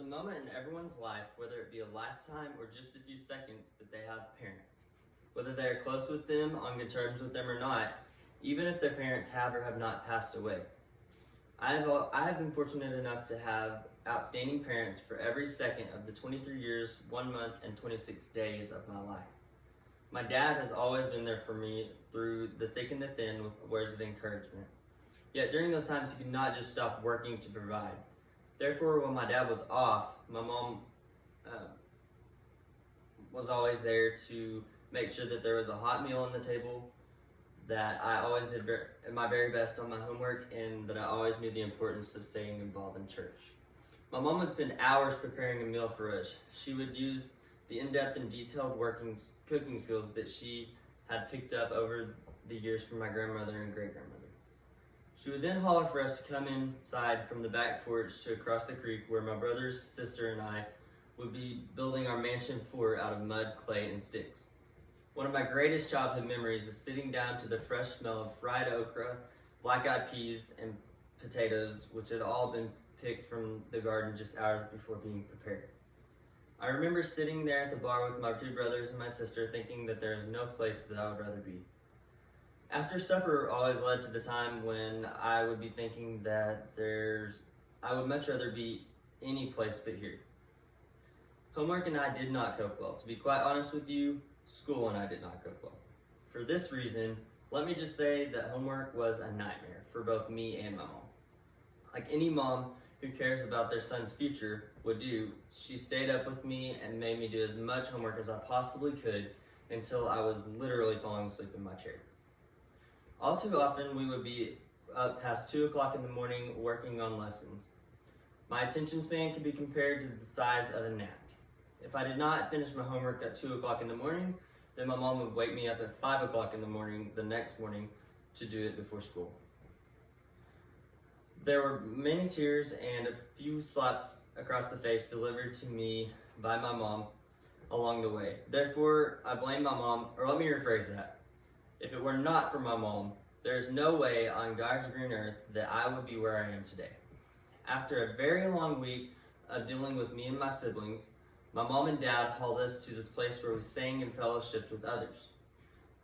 a moment in everyone's life, whether it be a lifetime or just a few seconds, that they have parents. Whether they are close with them, on good terms with them or not, even if their parents have or have not passed away. I have been fortunate enough to have outstanding parents for every second of the 23 years, 1 month, and 26 days of my life. My dad has always been there for me through the thick and the thin with words of encouragement. Yet during those times, he could not just stop working to provide. Therefore, when my dad was off, my mom was always there to make sure that there was a hot meal on the table, that I always did my very best on my homework, and that I always knew the importance of staying involved in church. My mom would spend hours preparing a meal for us. She would use the in-depth and detailed cooking skills that she had picked up over the years from my grandmother and great-grandmother. She would then holler for us to come inside from the back porch to across the creek where my brothers, sister, and I would be building our mansion fort out of mud, clay, and sticks. One of my greatest childhood memories is sitting down to the fresh smell of fried okra, black-eyed peas, and potatoes, which had all been picked from the garden just hours before being prepared. I remember sitting there at the bar with my two brothers and my sister, thinking that there is no place that I would rather be. After supper always led to the time when I would be thinking that I would much rather be any place but here. Homework and I did not cope well. To be quite honest with you, school and I did not cope well. For this reason, let me just say that homework was a nightmare for both me and my mom. Like any mom who cares about their son's future would do, she stayed up with me and made me do as much homework as I possibly could until I was literally falling asleep in my chair. All too often, we would be up past 2 o'clock in the morning working on lessons. My attention span could be compared to the size of a gnat. If I did not finish my homework at 2 o'clock in the morning, then my mom would wake me up at 5 o'clock in the morning the next morning to do it before school. There were many tears and a few slaps across the face delivered to me by my mom along the way. Therefore, I blame my mom, or let me rephrase that. If it were not for my mom, there is no way on God's green earth that I would be where I am today. After a very long week of dealing with me and my siblings, my mom and dad hauled us to this place where we sang and fellowshiped with others.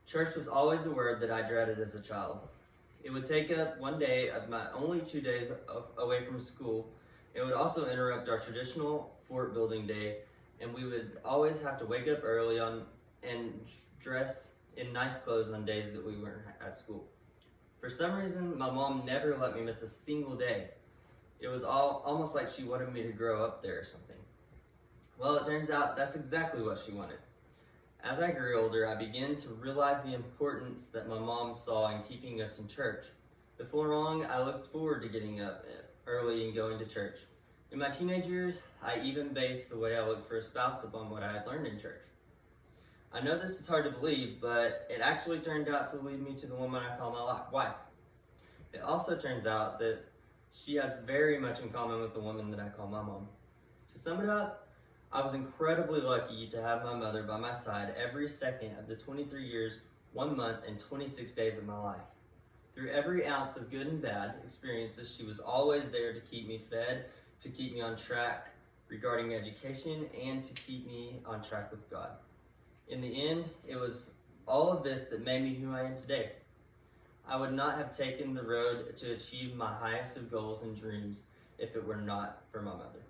Church was always a word that I dreaded as a child. It would take up one day of my only 2 days away from school. It would also interrupt our traditional fort building day, and we would always have to wake up early and dress in nice clothes on days that we weren't at school. For some reason, my mom never let me miss a single day. It was almost like she wanted me to grow up there or something. Well, it turns out that's exactly what she wanted. As I grew older, I began to realize the importance that my mom saw in keeping us in church. Before long, I looked forward to getting up early and going to church. In my teenage years, I even based the way I looked for a spouse upon what I had learned in church. I know this is hard to believe, but it actually turned out to lead me to the woman I call my wife. It also turns out that she has very much in common with the woman that I call my mom. To sum it up, I was incredibly lucky to have my mother by my side every second of the 23 years, 1 month, and 26 days of my life. Through every ounce of good and bad experiences, she was always there to keep me fed, to keep me on track regarding education, and to keep me on track with God. In the end, it was all of this that made me who I am today. I would not have taken the road to achieve my highest of goals and dreams if it were not for my mother.